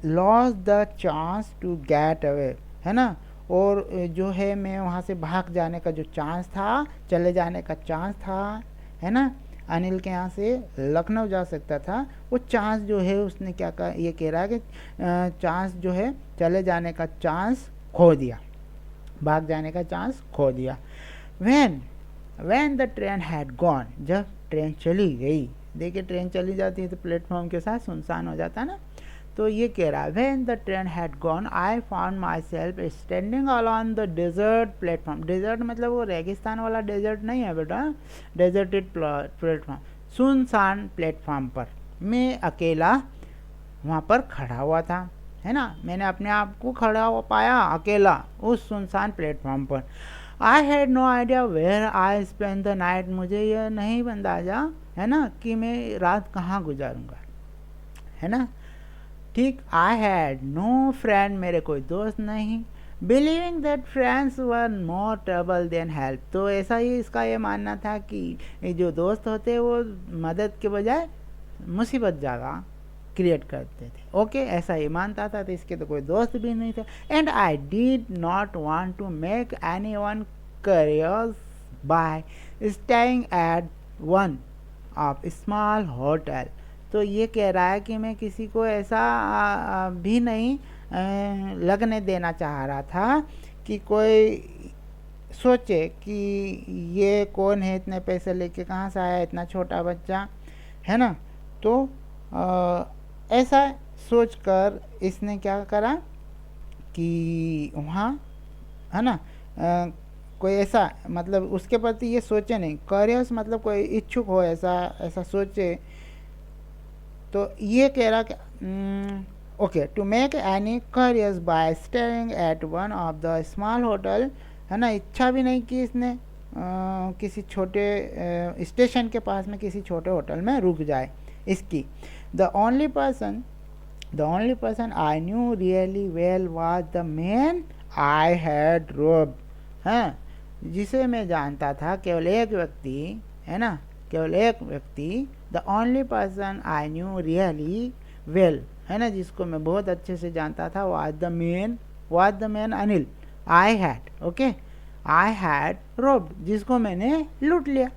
lost the chance to get away, है ना, और जो है मैं वहाँ से भाग जाने का जो चांस था, चले जाने का चांस था, है ना, अनिल के यहाँ से लखनऊ जा सकता था, वो चांस जो है उसने क्या कहा, ये कह रहा है कि चांस जो है चले जाने का चांस खो दिया, भाग जाने का चांस खो दिया। When the train had gone, जब ट्रेन चली गई, देखिए ट्रेन चली जाती है तो प्लेटफॉर्म के साथ सुनसान हो जाता है ना, तो ये कह रहा है when the train had gone I found myself standing alone the desert platform. Desert मतलब वो रेगिस्तान वाला डेजर्ट नहीं है बेटा, डेजर्टेड प्लेटफॉर्म, सुनसान प्लेटफॉर्म पर मैं अकेला वहाँ पर खड़ा हुआ था, है ना, मैंने अपने आप को खड़ा हो पाया अकेला उस सुनसान प्लेटफॉर्म पर। I had no idea where I spend the night, मुझे यह नहीं अंदाजा, है ना, कि मैं रात कहाँ गुजारूंगा, है ना, ठीक। आई हैड नो फ्रेंड, मेरे कोई दोस्त नहीं। Believing that friends were more trouble than help, तो ऐसा ही इसका ये मानना था कि जो दोस्त होते वो मदद के बजाय मुसीबत ज़्यादा क्रिएट करते थे। ओके, ऐसा ही मानता था, तो इसके तो कोई दोस्त भी नहीं थे। And I did not want to make anyone curious by staying at one of small hotel, तो ये कह रहा है कि मैं किसी को ऐसा भी नहीं लगने देना चाह रहा था कि कोई सोचे कि ये कौन है, इतने पैसे लेके कहाँ से आया, इतना छोटा बच्चा, है ना, तो ऐसा सोचकर इसने क्या करा कि वहाँ, है ना, कोई ऐसा मतलब उसके प्रति ये सोचे नहीं, क्यूरियस मतलब कोई इच्छुक हो, ऐसा सोचे, तो ये कह रहा कि okay, to make any curious by staying at one of the small hotel, है ना, इच्छा भी नहीं कि इसने किसी छोटे स्टेशन के पास में किसी छोटे होटल में रुक जाए इसकी। The only person I knew really well was the man I had robed, हाँ, जिसे मैं जानता था, केवल एक व्यक्ति, है ना, केवल एक व्यक्ति, the only person I knew really well, है ना, जिसको मैं बहुत अच्छे से जानता था, was the man Anil I had, okay, I had robed, जिसको मैंने लूट लिया।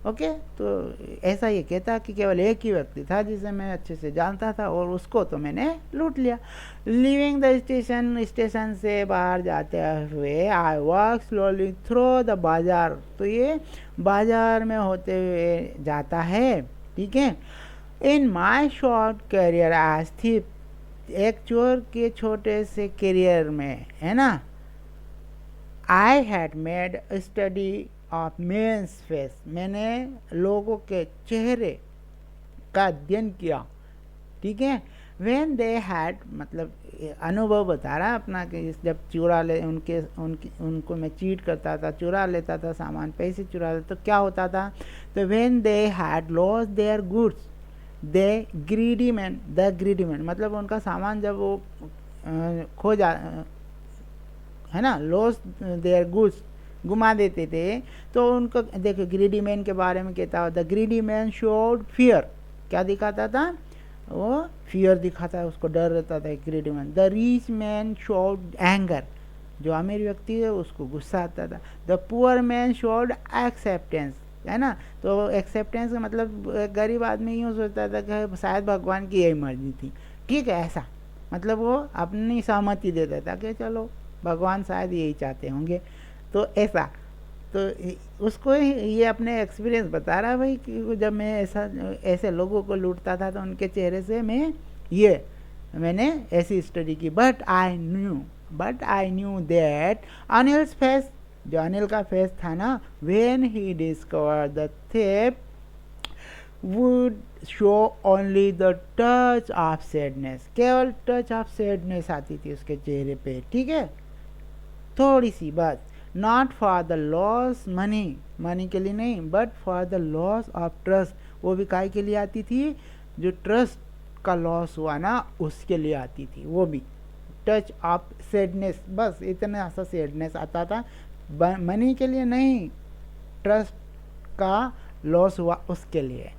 ओके, तो ऐसा ये कहता कि केवल एक ही व्यक्ति था जिसे मैं अच्छे से जानता था और उसको तो मैंने लूट लिया। लिविंग द स्टेशन से बाहर जाते हुए I walk slowly through the बाजार, तो ये बाजार में होते हुए जाता है, ठीक है। In my short career as thief, एक चोर के छोटे से करियर में, है ना, I had made study of men's face, मैंने लोगों के चेहरे का अध्ययन किया, ठीक है। व्हेन दे हैड, मतलब अनुभव बता रहा है अपना कि जब चुरा ले उनको मैं चीट करता था, चुरा लेता था सामान, पैसे चुरा लेता, तो क्या होता था, तो when they had lost their goods the greedy man मतलब उनका सामान जब वो खो जा, है ना, लॉस्ट देयर गुड्स, घुमा देते थे, तो उनको देखो ग्रीडी मैन के बारे में कहता है, the greedy man showed fear, क्या दिखाता था, वो फियर दिखाता है, उसको डर रहता था greedy man. The rich man showed anger, जो अमीर व्यक्ति है उसको गुस्सा आता था। The poor man showed acceptance, है ना, तो एक्सेप्टेंस का मतलब गरीब आदमी यूँ सोचता था कि शायद भगवान की यही मर्जी थी, ठीक है, ऐसा मतलब वो अपनी सहमति देता था कि चलो भगवान शायद यही चाहते होंगे, तो ऐसा, तो उसको ये अपने एक्सपीरियंस बता रहा है भाई कि जब मैं ऐसे लोगों को लूटता था तो उनके चेहरे से मैंने ऐसी स्टडी की। But I knew that Anil's face, जो अनिल का फेस था ना, when he discover the theft would show only the touch of sadness, केवल टच ऑफ सैडनेस आती थी उसके चेहरे पे, ठीक है, थोड़ी सी बात। Not for the loss money के लिए नहीं, but for the loss of trust, वो भी काय के लिए आती थी, जो ट्रस्ट का लॉस हुआ ना उसके लिए आती थी, वो भी टच ऑफ सैडनेस, बस इतना सा सैडनेस आता था, मनी के लिए नहीं, ट्रस्ट का लॉस हुआ उसके लिए।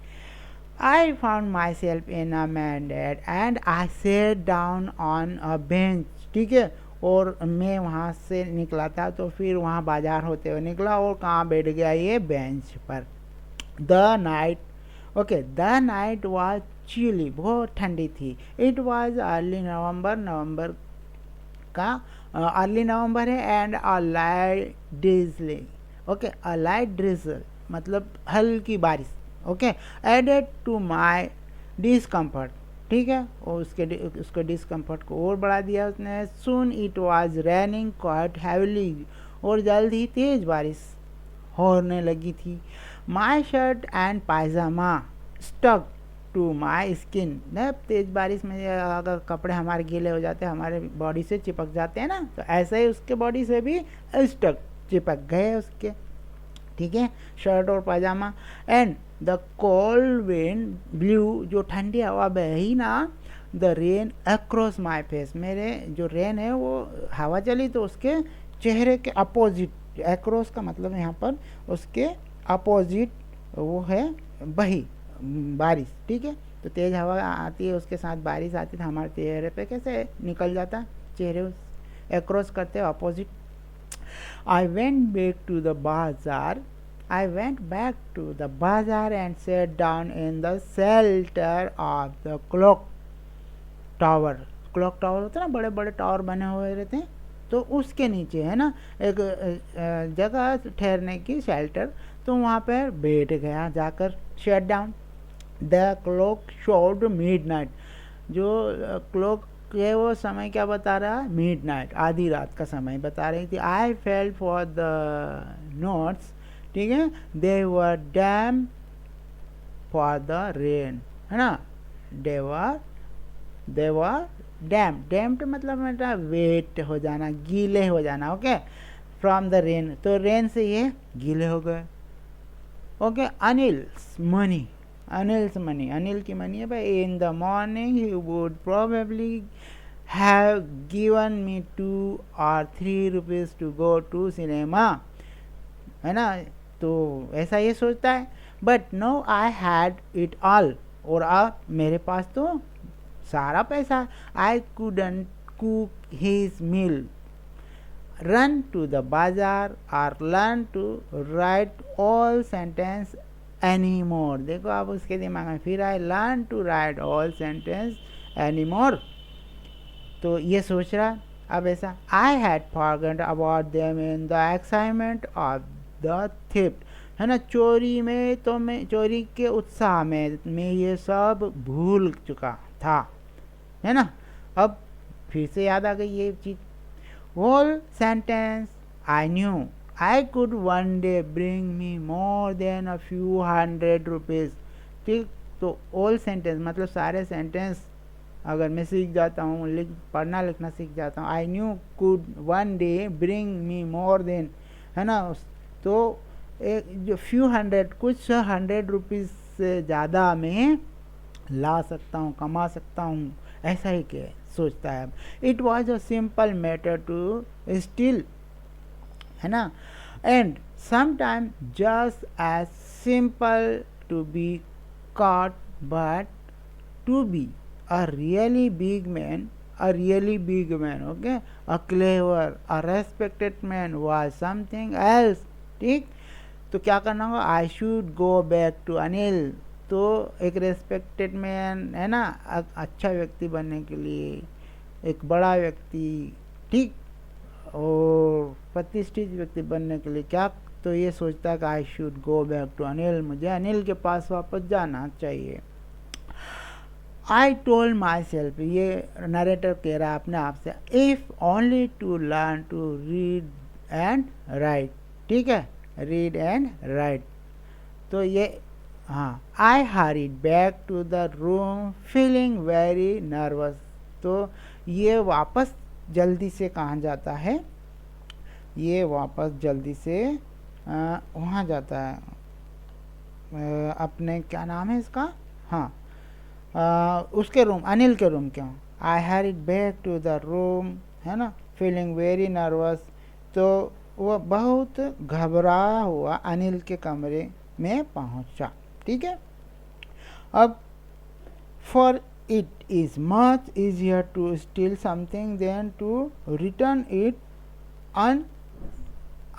I found myself in a mandate and I sat down on a bench, ठीक है, और मैं वहाँ से निकला था तो फिर वहाँ बाजार होते हुए निकला और कहाँ बैठ गया, ये बेंच पर। The night okay, the night was chilly, बहुत ठंडी थी। इट वॉज अर्ली नवंबर, नवंबर का अर्ली नवंबर है, and a light drizzling, okay, a light drizzle मतलब हल्की बारिश, ओके, एडेड टू माई डिसकम्फर्ट, ठीक है, और उसके डिसकम्फर्ट को और बढ़ा दिया उसने। Soon it was raining quite heavily, और जल्द ही तेज बारिश होने लगी थी। My shirt and pyjama stuck to my skin, जब तेज बारिश में अगर कपड़े हमारे गीले हो जाते हैं, हमारे बॉडी से चिपक जाते हैं ना, तो ऐसे ही उसके बॉडी से भी स्टक, चिपक गए उसके, ठीक है, शर्ट और pyjama. And the cold wind blew, जो ठंडी हवा बही ना, the rain across my face, मेरे जो रेन है वो हवा चली तो उसके चेहरे के अपोजिट, अक्रॉस का मतलब यहाँ पर उसके अपोजिट वो है बही बारिश, ठीक है, तो तेज हवा आती है उसके साथ बारिश आती है, तो हमारे चेहरे पे कैसे निकल जाता चेहरे, अक्रॉस करते हैं opposite. I went back to the bazaar. I went back to the bazaar and sat down in the shelter of the clock tower. Clock tower होता है ना, बड़े बड़े टावर बने हुए रहते हैं, तो उसके नीचे है ना एक जगह ठहरने की, शेल्टर, तो वहाँ पर बैठ गया जाकर, shut down. The clock showed midnight, जो क्लॉक ये वो समय क्या बता रहा है, मिडनाइट, आधी रात का समय बता रही थी। I felt for the notes, ठीक है, दे वर डैम फॉर द रेन, है ना, दे वर डैम्ड मतलब मेरा वेट हो जाना, गीले हो जाना, ओके, फ्रॉम द रेन, तो रेन से ये गीले हो गए, ओके। अनिल्स मनी, अनिल की मनी है भाई। In the morning he would probably have given me 2 or 3 rupees to go to cinema, है ना, तो ऐसा ये सोचता है। But no I had it all, और अब मेरे पास तो सारा पैसा। I couldn't cook his meal, run to the bazaar और learn to write all sentence any more, देखो अब उसके दिमाग में फिर आए, learn to write all sentence any मोर, तो ये सोच रहा अब ऐसा। I had forgotten about them in the excitement of the theft, है ना, चोरी में, तो मैं चोरी के उत्साह में मैं ये सब भूल चुका था, है ना, अब फिर से याद आ गई ये चीज़। Whole sentence I knew I could one day bring me more than a few hundred rupees, ठीक, तो all sentence मतलब सारे सेंटेंस अगर मैं सीख जाता हूँ, पढ़ना लिखना सीख जाता हूँ, I knew could one day bring me more than, है ना, तो एक जो few hundred, कुछ 100 रुपीज़ से ज़्यादा मैं ला सकता हूँ, कमा सकता हूँ, ऐसा ही क्या सोचता है। It was a simple matter to steal, है ना, and sometime just as simple to be caught, but to be a really big man, okay, a clever, a respected man was something else, ठीक, तो क्या करना होगा, I should go back to Anil, तो एक respected man, है ना, अच्छा व्यक्ति बनने के लिए, एक बड़ा व्यक्ति, ठीक, और प्रतिष्ठित व्यक्ति बनने के लिए क्या, तो ये सोचता है कि I should go back to Anil, मुझे अनिल के पास वापस जाना चाहिए। आई टोल्ड माई सेल्फ, ये नरेटर कह रहा है अपने आप से, if only to learn to read and write, ठीक है, रीड एंड राइट, तो ये हाँ। I hurried back to the room feeling very nervous, तो ये वापस जल्दी से कहाँ जाता है, ये वापस जल्दी से वहाँ जाता है, अपने क्या नाम है इसका, हाँ, उसके रूम, अनिल के रूम क्यों, आई हैरिड बैक टू द रूम, है ना, फीलिंग वेरी नर्वस। तो वह बहुत घबराया हुआ अनिल के कमरे में पहुंचा। ठीक है, अब for it is much easier to steal something than to return it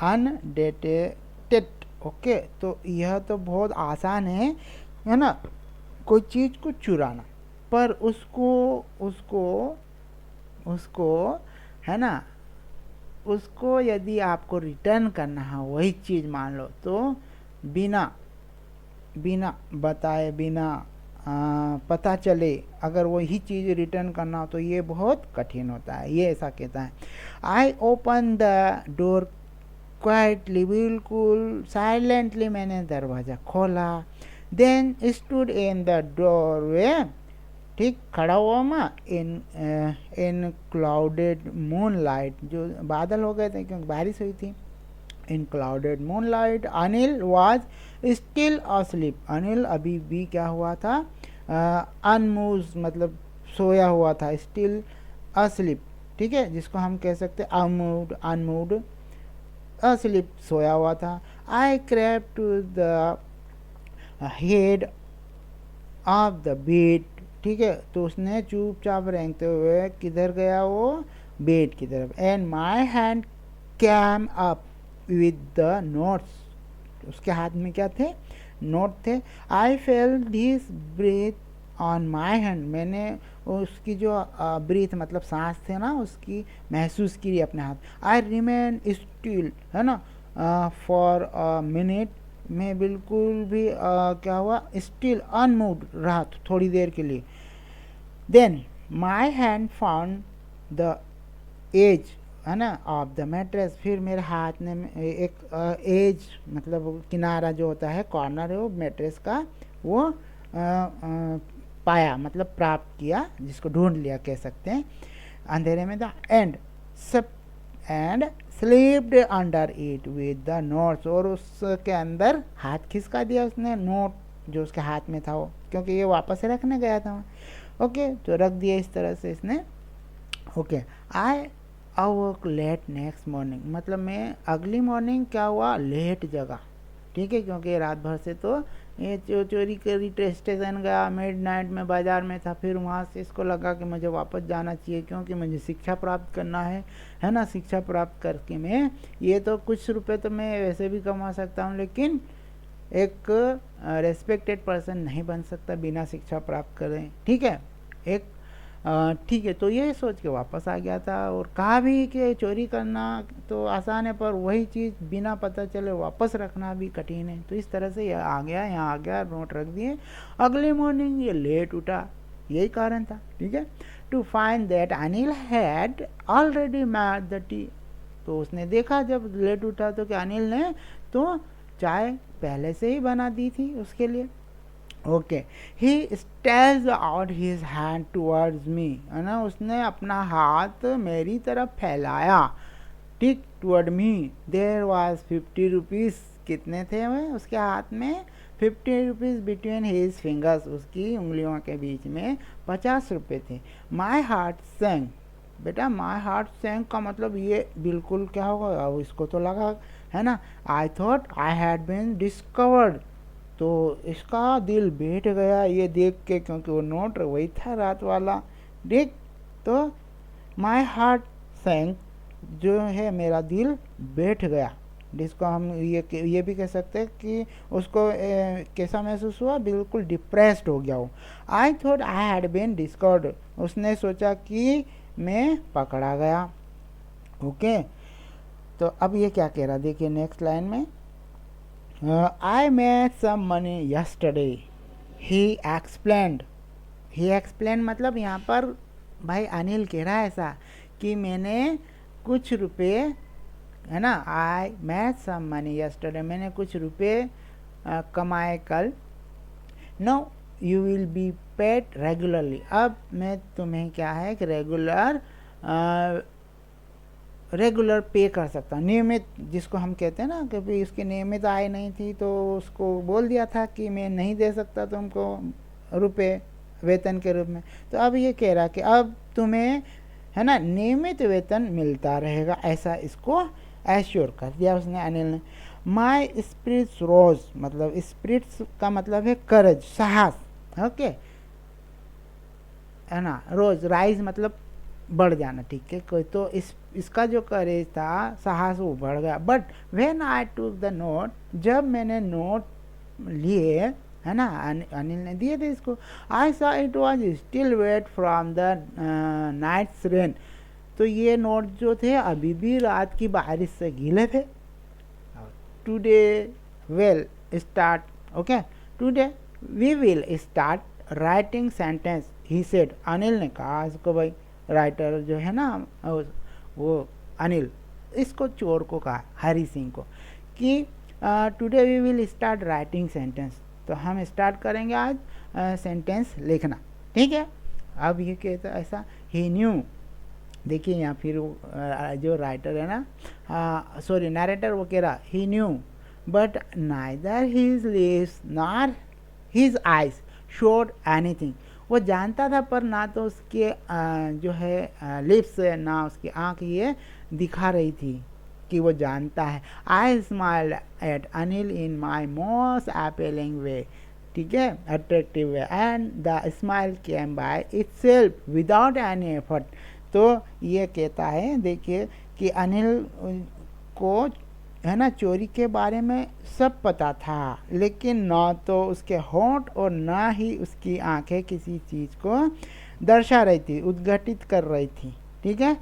undetected. Okay, तो यह तो बहुत आसान है ना, कोई चीज़ को चुराना, पर उसको उसको उसको है ना, उसको यदि आपको रिटर्न करना है वही चीज़ मान लो, तो बिना बिना बताए, बिना पता चले अगर वही चीज़ रिटर्न करना हो तो ये बहुत कठिन होता है। ये ऐसा कहता है, I open the door quietly, बिल्कुल साइलेंटली मैंने दरवाज़ा खोला। Then stood in the doorway, ठीक, खड़ा हुआ मैं इन क्लाउडेड मूनलाइट, जो बादल हो गए थे क्योंकि बारिश हुई थी। In clouded moonlight Anil was still asleep, Anil अभी भी क्या हुआ था, अनमूव्ड मतलब सोया हुआ था, स्टिल अस्लीप, ठीक है, जिसको हम कह सकते हैं अनमूव्ड अस्लीप, सोया हुआ था। I crept to the head of the bed, ठीक है, तो उसने चुपचाप रेंगते हुए किधर गया, वो बेड की तरफ। And my hand came up with the notes, उसके हाथ में क्या थे, नोट थे। I felt his breath on my hand, मैंने उसकी जो ब्रीथ मतलब सांस थे ना, उसकी महसूस की अपने हाथ। आई रिमेन स्टिल, है ना, फॉर अ मिनट, मैं बिल्कुल भी क्या हुआ, स्टिल अनमूव्ड रहा थोड़ी देर के लिए। Then my hand found the edge, है ना, ऑफ द मैट्रेस, फिर मेरे हाथ ने एक एज मतलब किनारा जो होता है, कॉर्नर है वो मैट्रेस का, वो पाया मतलब प्राप्त किया, जिसको ढूंढ लिया कह सकते हैं अंधेरे में। The end slept under it with the notes, और उसके अंदर हाथ खिसका दिया उसने, नोट जो उसके हाथ में था वो, क्योंकि ये वापस रखने गया था। ओके, तो रख दिया इस तरह से इसने। ओके, आई अवोक लेट नेक्स्ट मॉर्निंग, मतलब मैं अगली मॉर्निंग क्या हुआ, लेट जगा, ठीक है, क्योंकि रात भर से तो ये चोरी करी, स्टेशन गया, मिडनाइट में बाज़ार में था, फिर वहाँ से इसको लगा कि मुझे वापस जाना चाहिए क्योंकि मुझे शिक्षा प्राप्त करना है ना, शिक्षा प्राप्त करके मैं ये तो कुछ रुपए तो मैं वैसे भी कमा सकता हूँ, लेकिन एक रेस्पेक्टेड पर्सन नहीं बन सकता बिना शिक्षा प्राप्त करें, ठीक है, एक ठीक है। तो ये सोच के वापस आ गया था, और कहा भी कि चोरी करना तो आसान है, पर वही चीज़ बिना पता चले वापस रखना भी कठिन है। तो इस तरह से यह आ गया, यहाँ आ गया, नोट रख दिए। अगले मॉर्निंग ये लेट उठा, यही कारण था, ठीक है, to find that Anil had already made the tea, तो उसने देखा जब लेट उठा तो कि अनिल ने तो चाय पहले से ही बना दी थी उसके लिए। Okay, he stretched out his hand towards me, है ना, उसने अपना हाथ मेरी तरफ फैलाया, ठीक, toward me. There was 50 rupees, कितने थे वह उसके हाथ में, 50 रुपीज़ बिटवीन हिज फिंगर्स, उसकी उंगलियों के बीच में 50 रुपये थे। माई हार्ट सैंक, बेटा माई हार्ट सैंक का मतलब ये बिल्कुल क्या होगा, अब इसको तो लगा, है ना, I thought I had been discovered, तो इसका दिल बैठ गया ये देख के, क्योंकि वो नोट वही था रात वाला, देख, तो माई हार्ट सैंक जो है मेरा दिल बैठ गया, जिसको हम ये भी कह सकते हैं कि उसको कैसा महसूस हुआ, बिल्कुल डिप्रेस्ड हो गया हो। I thought I had been discovered, उसने सोचा कि मैं पकड़ा गया। ओके, तो अब ये क्या कह रहा, देखिए नेक्स्ट लाइन में, I made some money yesterday, he explained, he explained मतलब यहाँ पर भाई अनिल कह रहा है ऐसा कि मैंने कुछ रुपए, है ना, I made some money yesterday, मैंने कुछ रुपए कमाए कल। Now you will be paid regularly, अब मैं तुम्हें क्या है कि रेगुलर पे कर सकता हूँ, नियमित, जिसको हम कहते हैं ना कि भाई उसकी नियमित आय नहीं थी तो उसको बोल दिया था कि मैं नहीं दे सकता तुमको रुपए, वेतन के रूप में। तो अब ये कह रहा कि अब तुम्हें है ना नियमित वेतन मिलता रहेगा, ऐसा इसको एश्योर कर दिया उसने, अनिल ने। माई स्पिरिट्स रोज, मतलब स्पिरिट्स का मतलब है करज, साहस, ओके, है ना। रोज, राइज मतलब बढ़ जाना, ठीक है। कोई तो इसका जो करेज था, साहस, वो बढ़ गया। But when I took the note, जब मैंने नोट लिए, है ना, अनिल ने दिए थे इसको, I saw it was still wet from the night's rain. तो ये नोट जो थे अभी भी रात की बारिश से गीले थे। Today will start, okay, today we will start writing sentence, he said. Anil ने कहा इसको, भाई राइटर जो है ना वो अनिल, इसको चोर को कहा, हरी सिंह को, कि today we will start writing sentence, तो हम स्टार्ट करेंगे आज सेंटेंस लिखना, ठीक है। अब ये कहता ऐसा, ही न्यू, देखिए यहाँ फिर जो राइटर है ना, सॉरी नरेटर, वो कह रहा he knew but neither his lips nor his eyes showed anything. वो जानता था पर ना तो उसके जो है लिप्स ना उसकी आँख ये दिखा रही थी कि वो जानता है। I smiled at Anil in my most appealing way, ठीक है, attractive way, and the smile came by itself without any effort. तो ये कहता है, देखिए कि अनिल को है ना चोरी के बारे में सब पता था, लेकिन ना तो उसके होंठ और ना ही उसकी आंखें किसी चीज़ को दर्शा रही थी, उद्घाटित कर रही थी, ठीक है।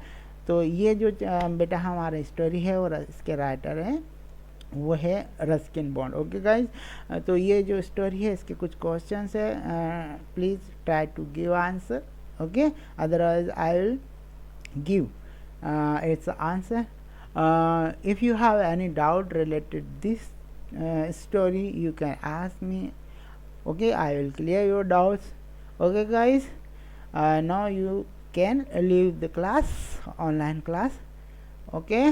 तो ये जो बेटा हमारा स्टोरी है और इसके राइटर हैं वो है रस्किन बॉन्ड, ओके गाइज। तो ये जो स्टोरी है इसके कुछ क्वेश्चंस है, please try to give answer, okay, otherwise I will give its answer. If you have any doubt related this story, you can ask me, okay, I will clear your doubts, okay guys. Now you can leave the class, online class, okay.